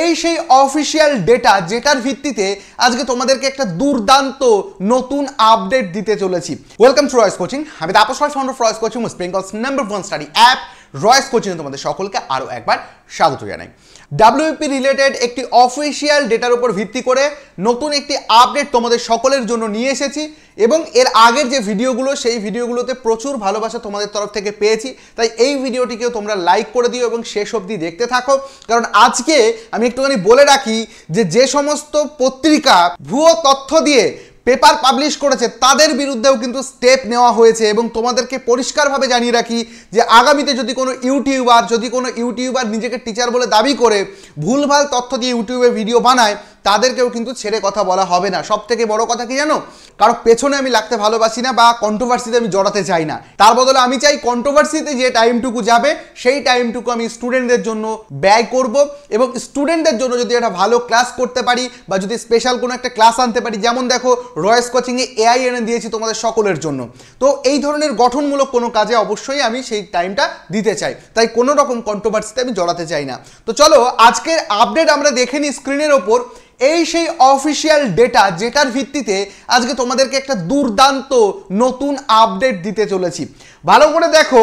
এই সেই official data যেটার ভিত্তিতে আজকে তোমাদেরকে একটা দুর্দান্ত নতুন আপডেট দিতে চলেছি। Welcome to Roy's coaching. আমি Tapas Roy, founder of Roy's coaching, West Bengal's #1 study app Roy's coaching. তোমাদের সকলকে আরও একবার স্বাগত জানাই। ডাব্লিউপি রিলেটেড একটি অফিসিয়াল ডেটার উপর ভিত্তি করে নতুন একটি আপডেট তোমাদের সকলের জন্য নিয়ে এসেছি এবং এর আগের যে ভিডিওগুলো সেই ভিডিওগুলোতে প্রচুর ভালোবাসা তোমাদের তরফ থেকে পেয়েছি, তাই এই ভিডিওটিকেও তোমরা লাইক করে দিও এবং শেষ অবধি দেখতে থাকো। কারণ আজকে আমি একটুখানি বলে রাখি যে সমস্ত পত্রিকা ভুয়ো তথ্য দিয়ে পেপার পাবলিশ করেছে তাদের বিরুদ্ধেও কিন্তু স্টেপ নেওয়া হয়েছে এবং তোমাদেরকে পরিষ্কারভাবে জানিয়ে রাখি যে আগামীতে যদি কোনো ইউটিউবার নিজেকে টিচার বলে দাবি করে ভুলভাল তথ্য দিয়ে ইউটিউবে ভিডিও বানায় তাদেরকেও কিন্তু ছেড়ে কথা বলা হবে না। সব থেকে বড় কথা কি জানো, কারো পেছনে আমি লাগতে ভালোবাসি না বা কন্ট্রোভার্সিতে আমি জড়াতে চাই না। তার বদলে আমি চাই কন্ট্রোভার্সিতে যে টাইমটুকু যাবে সেই টাইমটুকু আমি স্টুডেন্টদের জন্য ব্যয় করব এবং স্টুডেন্টদের জন্য যদি একটা ভালো ক্লাস করতে পারি বা যদি স্পেশাল কোনো একটা ক্লাস আনতে পারি, যেমন দেখো রয়েস কোচিংয়ে এআই এনে দিয়েছি তোমাদের সকলের জন্য, তো এই ধরনের গঠনমূলক কোনো কাজে অবশ্যই আমি সেই টাইমটা দিতে চাই, তাই কোনো রকম কন্ট্রোভার্সিতে আমি জড়াতে চাই না। তো চলো আজকের আপডেট আমরা দেখে নিই স্ক্রিনের ওপর। এই সেই অফিসিয়াল ডেটা যেটার ভিত্তিতে আজকে তোমাদেরকে একটা দুর্দান্ত নতুন আপডেট দিতে চলেছি। ভালো করে দেখো,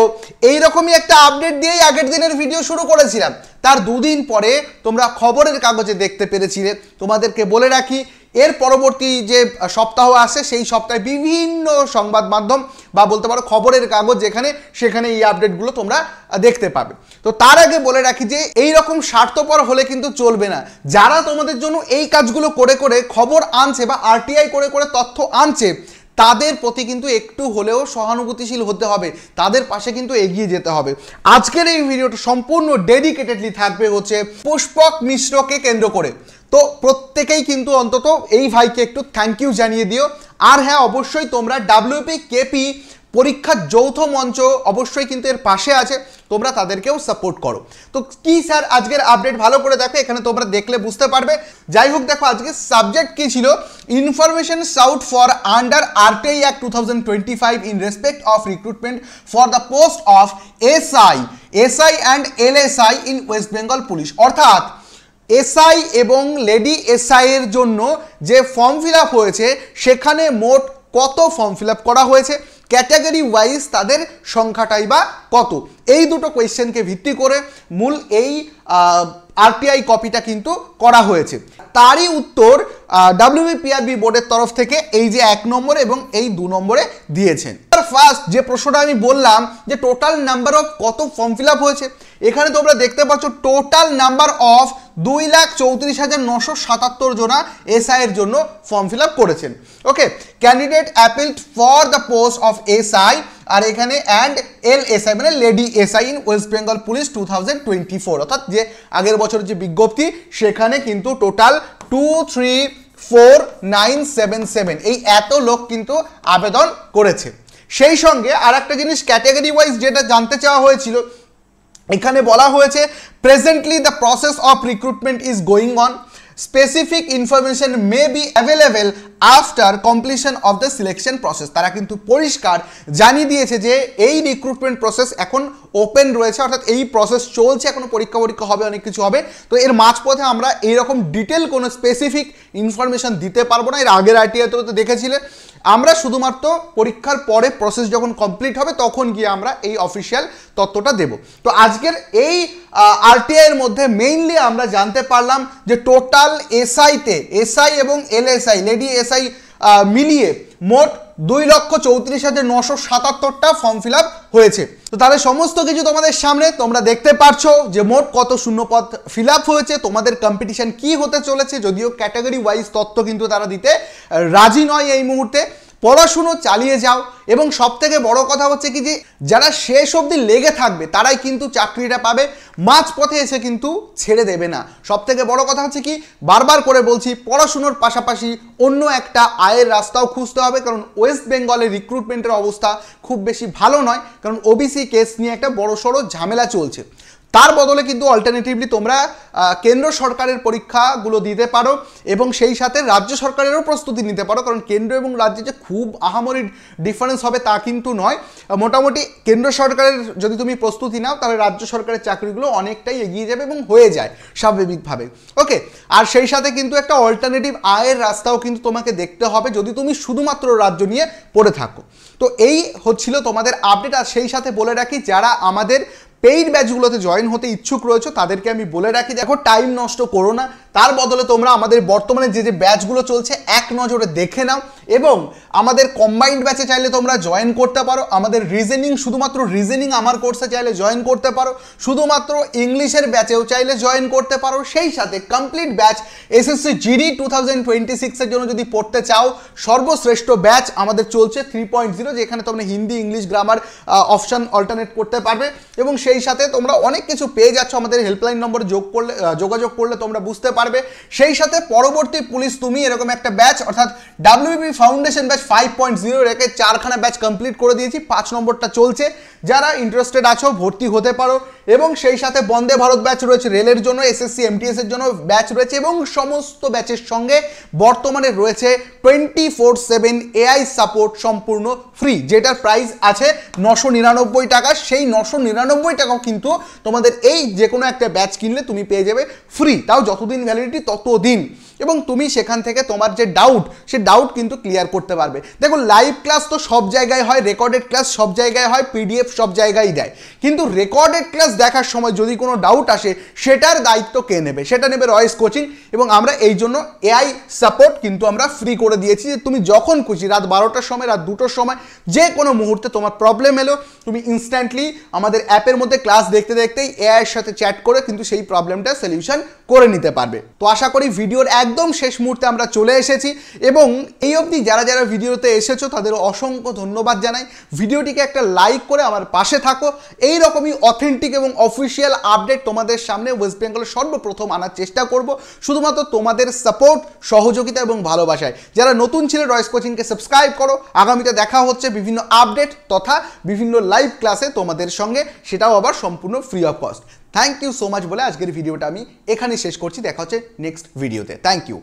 এইরকমই একটা আপডেট দিয়েই আগের দিনের ভিডিও শুরু করেছিলাম, তার দুদিন পরে তোমরা খবরের কাগজে দেখতে পেরেছিলে। তোমাদেরকে বলে রাখি, এর পরবর্তী যে সপ্তাহ আসে সেই সপ্তাহে বিভিন্ন সংবাদ মাধ্যম বা বলতে পারো খবরের কাগজ সেখানে এই আপডেটগুলো তোমরা দেখতে পাবে। তো তার আগে বলে রাখি যে এই রকম স্বার্থপর হলে কিন্তু চলবে না। যারা তোমাদের জন্য এই কাজগুলো করে করে খবর আনছে বা আরটিআই করে করে তথ্য আনছে তাদের প্রতি কিন্তু একটু হলেও সহানুভূতিশীল হতে হবে, তাদের পাশে কিন্তু এগিয়ে যেতে হবে। আজকের এই ভিডিওটা সম্পূর্ণ ডেডিকেটেডলি থাকবে হচ্ছে পুষ্পক মিশ্রকে কেন্দ্র করে। তো প্রত্যেকেই কিন্তু অন্তত এই ভাইকে একটু থ্যাংক ইউ জানিয়ে দিও। আর হ্যাঁ, অবশ্যই তোমরা ডাব্লিউপি কেপি পরীক্ষার যৌথ মঞ্চ অবশ্যই কিন্তু এর পাশে আছে, তোমরা তাদেরকেও সাপোর্ট করো। তো কি স্যার আজকের আপডেট, ভালো করে দেখো, এখানে তোমরা দেখলে বুঝতে পারবে। যাই হোক, দেখো আজকে সাবজেক্ট কি ছিল, information sought for under RTI act 2025 in respect of recruitment for the post of SI and LSI in West Bengal police. অর্থাৎ এসআই এবং লেডি এসআই এর জন্য যে ফর্ম ফিল আপ হয়েছে সেখানে মোট কত ফর্ম ফিল আপ করা হয়েছে, ক্যাটাগরি ওয়াইজ তাদের সংখ্যাটাই বা কত, এই দুটো কোয়েশ্চেনকে ভিত্তি করে মূল এই আরটিআই কপিটা কিন্তু করা হয়েছে। তারই উত্তর ডাব্লিউবিপিআরবি বোর্ডের তরফ থেকে এই যে 1 নম্বরে এবং এই 2 নম্বরে দিয়েছেন। ফার্স্ট যে প্রশ্নটা আমি বললাম যে টোটাল নাম্বার অফ কত ফর্ম ফিল আপ হয়েছে, এখানে তোমরা দেখতে পাচ্ছ টোটাল নাম্বার অফ 2,34,977 জনা এসআই এর জন্য ফর্ম ফিল আপ করেছেন। Okay, candidate applied for the post of SI, আর এখানে অ্যান্ড এলএসআই মানে lady SI in West Bengal police 2024, অর্থাৎ যে আগের বছর যে বিজ্ঞপ্তি সেখানে কিন্তু টোটাল 234,977 এই এত লোক কিন্তু আবেদন করেছে। সেই সঙ্গে আর একটা জিনিস ক্যাটাগরি ওয়াইজ যেটা জানতে চাওয়া হয়েছিল, এখানে বলা হয়েছে presently the process of recruitment is going on, specific information may be available after completion of the selection process. তারা কিন্তু পরিষ্কার জানিয়ে দিয়েছে যে এই রিক্রুটমেন্ট প্রসেস এখন ওপেন রয়েছে, অর্থাৎ এই প্রসেস চলছে, এখনো পরীক্ষা হবে, অনেক কিছু হবে। তো এর মাঝপথে আমরা এইরকম ডিটেল কোনো স্পেসিফিক ইনফরমেশন দিতে পারবো না। এর আগের আরটিআইতে তো দেখেছিলে, আমরা শুধুমাত্র পরীক্ষার পরে প্রসেস যখন কমপ্লিট হবে তখন গিয়ে আমরা এই অফিসিয়াল তথ্যটা দেব। তো আজকের এই আরটিআই এর মধ্যে মেইনলি আমরা জানতে পারলাম যে টোটাল এসআই এবং এলএসআই লেডি এসআই মিলিয়ে মোট 2,34,977টা ফর্ম ফিল আপ হয়েছে। তো তাদের সমস্ত কিছু তোমাদের সামনে তোমরা দেখতে পারছো যে মোট কত শূন্যপদ ফিল আপ হয়েছে, তোমাদের কম্পিটিশন কি হতে চলেছে। যদিও ক্যাটাগরি ওয়াইজ তথ্য কিন্তু তারা দিতে রাজি নয় এই মুহূর্তে। পড়াশুনো চালিয়ে যাও এবং সব থেকে বড় কথা হচ্ছে কি যে যারা শেষ অবধি লেগে থাকবে তারাই কিন্তু চাকরিটা পাবে, মাঝপথে এসে কিন্তু ছেড়ে দেবে না। সব থেকে বড় কথা হচ্ছে কি, বারবার করে বলছি, পড়াশুনোর পাশাপাশি অন্য একটা আয়ের রাস্তাও খুঁজতে হবে, কারণ ওয়েস্ট বেঙ্গলের রিক্রুটমেন্টের অবস্থা খুব বেশি ভালো নয়, কারণ ওবিসি কেস নিয়ে একটা বড়সড় ঝামেলা চলছে। তার বদলে কিন্তু অল্টারনেটিভলি তোমরা কেন্দ্র সরকারের পরীক্ষাগুলো দিতে পারো এবং সেই সাথে রাজ্য সরকারেরও প্রস্তুতি নিতে পারো, কারণ কেন্দ্র এবং রাজ্যে যে খুব আহামরি ডিফারেন্স হবে তা কিন্তু নয়। মোটামুটি কেন্দ্র সরকারের যদি তুমি প্রস্তুতি নাও তাহলে রাজ্য সরকারের চাকরিগুলো অনেকটাই এগিয়ে যাবে এবং হয়ে যায় স্বাভাবিকভাবে। ওকে, আর সেই সাথে কিন্তু একটা অল্টারনেটিভ আয়ের রাস্তাও কিন্তু তোমাকে দেখতে হবে যদি তুমি শুধুমাত্র রাজ্য নিয়ে পড়ে থাকো। তো এই হচ্ছিল তোমাদের আপডেট। আর সেই সাথে বলে রাখি, যারা আমাদের পেইড ব্যাচগুলোতে জয়েন হতে ইচ্ছুক রয়েছে তাদেরকে আমি বলে রাখি, দেখো টাইম নষ্ট করো না, তার বদলে তোমরা আমাদের বর্তমানে যে ব্যাচগুলো চলছে এক নজরে দেখে নাও এবং আমাদের কম্বাইন্ড ব্যাচে চাইলে তোমরা জয়েন করতে পারো। আমাদের রিজনিং, শুধুমাত্র রিজনিং আমার কোর্সে চাইলে জয়েন করতে পারো, শুধুমাত্র ইংলিশের ব্যাচেও চাইলে জয়েন করতে পারো। সেই সাথে কমপ্লিট ব্যাচ এসএসসি জিডি 2026 এর জন্য যদি পড়তে চাও, সর্বশ্রেষ্ঠ ব্যাচ আমাদের চলছে 3.0, যেখানে তোমরা Hindi, English, grammar option alternate করতে পারবে এবং সেই সাথে তোমরা অনেক কিছু পেয়ে যাচ্ছ। আমাদের হেল্পলাইন নম্বরে যোগাযোগ করলে তোমরা বুঝতে পারবে। সেই সাথে পরবর্তী পুলিশ তুমি এরকম একটা ব্যাচ অর্থাৎ ডাব্লিউবি ফাউন্ডেশন ব্যাচ 5.0 রেখে 4খানা ব্যাচ কমপ্লিট করে দিয়েছি, 5 নম্বরটা চলছে। যারা ইন্টারেস্টেড আছো ভর্তি হতে পারো এবং সেই সাথে বন্দে ভারত ব্যাচ রয়েছে রেলের জন্য, এসএসসি এমটিএস এর জন্য ব্যাচ রয়েছে এবং সমস্ত ব্যাচের সঙ্গে বর্তমানে রয়েছে 24/7 এআই সাপোর্ট সম্পূর্ণ ফ্রি, যেটার প্রাইস আছে 999 টাকা। সেই 999 টাকাও কিন্তু তোমাদের এই যে কোনো একটা ব্যাচ কিনলে তুমি পেয়ে যাবে ফ্রি, তাও যতদিন ভ্যালিডিটি ততদিন। এবং তুমি সেখান থেকে তোমার যে ডাউট সে ডাউট কিন্তু ক্লিয়ার করতে পারবে। দেখো লাইভ ক্লাস তো সব জায়গায় হয়, রেকর্ডেড ক্লাস সব জায়গায় হয়, পিডিএফ সব জায়গায় দেয়, কিন্তু রেকর্ডেড ক্লাস দেখার সময় যদি কোনো ডাউট আসে সেটার দায়িত্ব কে নেবে? সেটা নেবে রয়েস কোচিং। এবং আমরা এই জন্য এআই সাপোর্ট কিন্তু আমরা ফ্রি করে দিয়েছি, যে তুমি যখন খুশি রাত 12টার সময়, রাত 2টোর সময়, যে কোনো মুহূর্তে তোমার প্রবলেম এলো তুমি ইনস্ট্যান্টলি আমাদের অ্যাপের মধ্যে ক্লাস দেখতে দেখতেই এআইয়ের সাথে চ্যাট করে কিন্তু সেই প্রবলেমটা সলিউশন করে নিতে পারবে। তো আশা করি ভিডিওর একদম শেষ মুহূর্তে আমরা চলে এসেছি এবং এই অবধি যারা যারা ভিডিওতে এসেছো তাদের অসংখ্য ধন্যবাদ জানাই। ভিডিওটিকে একটা লাইক করে আমার পাশে থাকো। এই রকমই অথেন্টিক এবং অফিসিয়াল আপডেট তোমাদের সামনে ওয়েস্ট বেঙ্গলের সর্বপ্রথম আনার চেষ্টা করব, শুধুমাত্র তোমাদের সাপোর্ট, সহযোগিতা এবং ভালোবাসায়। যারা নতুন ছিল রয়েস কোচিংকে সাবস্ক্রাইব করো। আগামীতে দেখা হচ্ছে বিভিন্ন আপডেট তথা বিভিন্ন লাইভ ক্লাসে তোমাদের সঙ্গে, সেটাও আবার সম্পূর্ণ free of cost. Thank you so much বলে আজকের ভিডিওটা আমি এখানে শেষ করছি। দেখা হচ্ছে নেক্সট ভিডিওতে। Thank you.